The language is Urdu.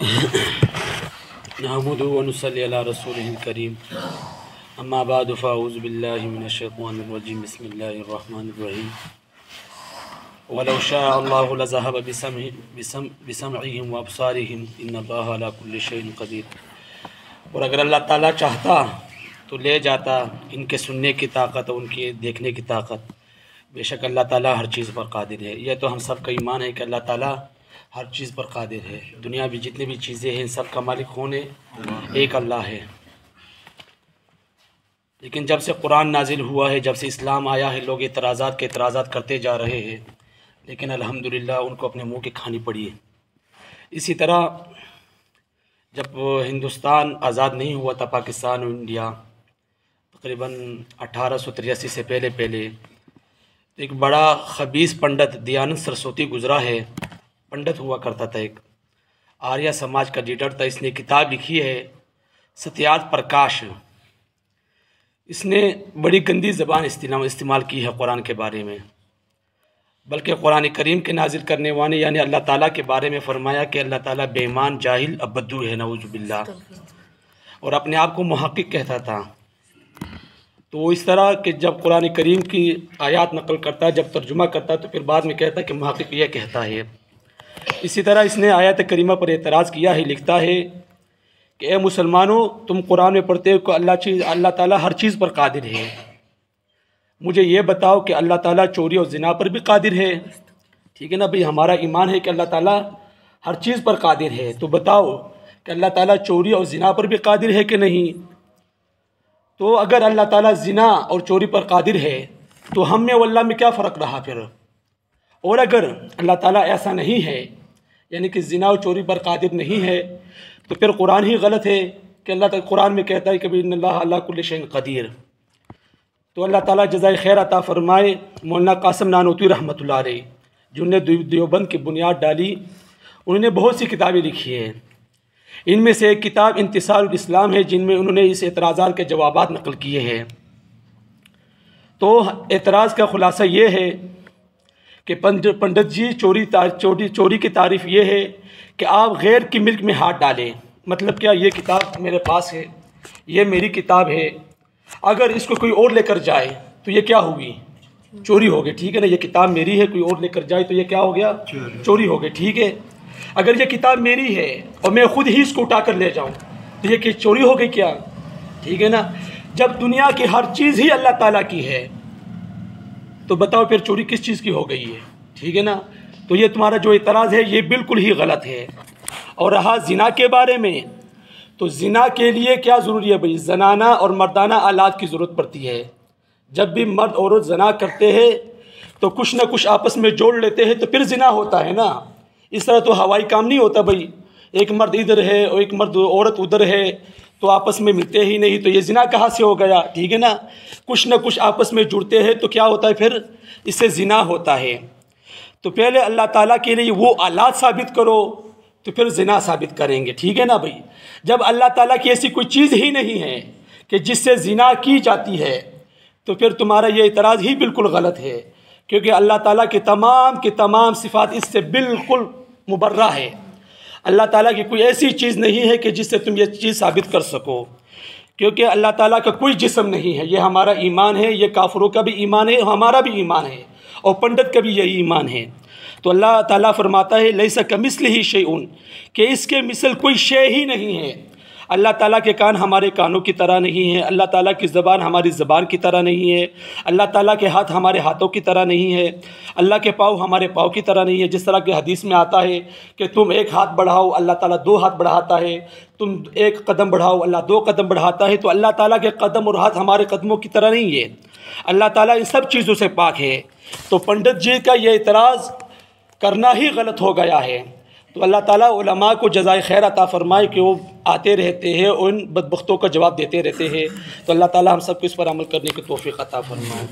نحمدہ و نصلی علی رسولہ الکریم اما بعد فاعوذ باللہ من الشیطان الرجیم بسم اللہ الرحمن الرحیم ولو شاء اللہ لذہب بسمعہم وابصارہم ان اللہ علی کل شیء قدیر۔ اور اگر اللہ تعالیٰ چاہتا تو لے جاتا ان کے سننے کی طاقت اور ان کے دیکھنے کی طاقت۔ بے شک اللہ تعالیٰ ہر چیز پر قادر ہے۔ یہ تو ہم سب کا ایمان ہے کہ اللہ تعالیٰ ہر چیز پر قادر ہے۔ دنیا بھی جتنی بھی چیزیں ہیں سب کا مالک کون ہے؟ ایک اللہ ہے۔ لیکن جب سے قرآن نازل ہوا ہے، جب سے اسلام آیا ہے، لوگ اعتراضات کرتے جا رہے ہیں، لیکن الحمدللہ ان کو اپنے منہ کی کھانی پڑی ہے۔ اسی طرح جب ہندوستان آزاد نہیں ہوا تھا، پاکستان اور انڈیا، تقریباً 1883 سے پہلے ایک بڑا خبیث پنڈت دیانند سرسوتی گزرا ہے۔ پنڈت ہوا کرتا تھا، ایک آریہ سماج کا لیڈر تھا۔ اس نے کتاب لکھی ہے ستیارتھ پرکاش۔ اس نے بڑی گندی زبان استعمال کی ہے قرآن کے بارے میں، بلکہ قرآن کریم کے نازل کرنے والے یعنی اللہ تعالیٰ کے بارے میں فرمایا کہ اللہ تعالیٰ بے ایمان، جاہل، بدو ہے، نعوذ باللہ، اور اپنے آپ کو محقق کہتا تھا۔ تو وہ اس طرح کہ جب قرآن کریم کی آیات نقل کرتا ہے، جب ترجمہ کرتا ہے، تو پھر بعد میں کہتا ہے کہ محقق یہ کہتا ہے۔ اسی طرح اس نے آیات کریمہ پر اعتراض کیا ہے، لکھتا ہے کہ اے مسلمانوں، تم قرآن میں پڑھتے ہو کہ اللہ تعالیٰ ہر چیز پر قادر ہے۔ مجھے یہ بتاؤ کہ اللہ تعالیٰ چوری اور زنا پر بھی قادر ہے؟ ٹھیک ہے نا بھئی، ہمارا ایمان ہے کہ اللہ تعالیٰ ہر چیز پر قادر ہے، تو بتاؤ کہ اللہ تعالیٰ چوری اور زنا پر بھی قادر ہے کہ نہیں؟ تو اگر اللہ تعالیٰ زنا اور چوری پر قادر ہے تو ہم میں واللہ میں کیا فرق رہا پھر؟ اور اگر اللہ تعالیٰ ایسا نہیں ہے، یعنی کہ زنا اور چوری پر قادر نہیں ہے، تو پھر قرآن ہی غلط ہے کہ اللہ تعالیٰ قرآن میں کہتا ہے کہ ان اللہ علی کل شیء قدیر۔ تو اللہ تعالیٰ جزائے خیر عطا فرمائے مولانا قاسم نانوتوی رحمۃ اللہ علیہ، جنہوں نے دیوبند کی بنیاد ڈالی۔ انہوں نے بہت سی کتابیں لکھی ہیں، ان میں سے ایک کتاب انتصار الاسلام ہے، جن میں انہوں نے اس اعتراضات کے جوابات نقل کیے ہیں۔ تو اعتراض کا خلاصہ یہ ہے کہ پنڈت جی چوری کی تعریف یہ ہے کہ آپ غیر کی ملک میں ہاتھ ڈالیں۔ مطلب کیا؟ یہ کتاب میرے پاس ہے، یہ میری کتاب ہے، اگر اس کو کوئی اور لے کر جائے تو یہ کیا ہوگی؟ چوری ہوگی، ٹھیک ہے نا؟ یہ کتاب میری ہے، کوئی اور لے کر جائے تو یہ کیا ہو گیا؟ چوری ہوگی، ٹھیک ہے؟ اگر یہ کتاب میری ہے اور میں خود ہی اس کو اٹھا کر لے جاؤں تو یہ چوری ہو گئی کیا؟ ٹھیک ہے نا؟ جب دنیا کی ہر چیز ہی اللہ تعالیٰ کی ہے تو بتاؤ پھر چوری کس چیز کی ہو گئی ہے؟ ٹھیک ہے نا؟ تو یہ تمہارا جو اعتراض ہے یہ بالکل ہی غلط ہے۔ اور رہا زنا کے بارے میں، تو زنا کے لیے کیا ضروری ہے بھئی؟ زنانہ اور مردانہ آلات کی ضرورت پڑتی ہے۔ جب بھی مرد عورت زنا کرتے ہیں تو کچھ نہ کچھ آپس میں جوڑ لیتے ہیں تو پھر زنا ہوتا ہے نا۔ اس طرح تو ہوائی کام نہیں ہوتا بھئی، ایک مرد ادھر ہے اور ایک مرد عورت ادھر ہے تو آپس میں ملتے ہی نہیں، تو یہ زنا کہاں سے ہو گیا؟ ٹھیک ہے نا؟ کچھ نہ کچھ آپس میں جڑتے ہیں تو کیا ہوتا ہے پھر؟ اس سے زنا ہوتا ہے۔ تو پہلے اللہ تعالیٰ کے لیے وہ آلات ثابت کرو تو پھر زنا ثابت کریں گے، ٹھیک ہے نا بھئی؟ جب اللہ تعالیٰ کی ایسی کوئی چیز ہی نہیں ہے کہ جس سے زنا کی جاتی ہے تو پھر تمہارا یہ اعتراض ہی بالکل غلط ہے، کیونکہ اللہ تعالیٰ کی تمام صفات اس سے بالکل مبرہ ہے۔ اللہ تعالیٰ کی کوئی ایسی چیز نہیں ہے کہ جس سے تم یہ چیز ثابت کر سکو، کیونکہ اللہ تعالیٰ کا کوئی جسم نہیں ہے۔ یہ ہمارا ایمان ہے، یہ کافروں کا بھی ایمان ہے، ہمارا بھی ایمان ہے، اور پنڈت کا بھی یہی ایمان ہے۔ تو اللہ تعالیٰ فرماتا ہے لیس کمثلہ شیء، کہ اس کے مثل کوئی شے ہی نہیں ہے۔ اللہ تعالیٰ کے کان ہمارے کانوں کی طرح نہیں ہے، اللہ تعالیٰ کی زبان ہماری زبان کی طرح نہیں ہے، اللہ تعالیٰ کے ہاتھ ہمارے ہاتھوں کی طرح نہیں ہے، اللہ کے پاؤں ہمارے پاؤں کی طرح نہیں ہے۔ جس طرح کہ حدیث میں آتا ہے کہ تم ایک ہاتھ بڑھاؤ، اللہ تعالیٰ 2 ہاتھ بڑھاتا ہے، تم ایک قدم بڑھاؤ، اللہ 2 قدم بڑھاتا ہے۔ تو اللہ تعالیٰ کے قدم اور ہاتھ ہمارے قدموں کی طرح نہیں ہے، اللہ تعالیٰ ان سب چیزوں سے پاک ہے۔ تو پنڈت جی کا یہ اعتراض کرنا ہی غلط ہو گیا ہے۔ تو اللہ تعالیٰ علماء کو جزائے خیر عطا فرمائے کہ وہ آتے رہتے ہیں اور ان بدبختوں کا جواب دیتے رہتے ہیں۔ تو اللہ تعالیٰ ہم سب کو اس پر عمل کرنے کی توفیق عطا فرمائے۔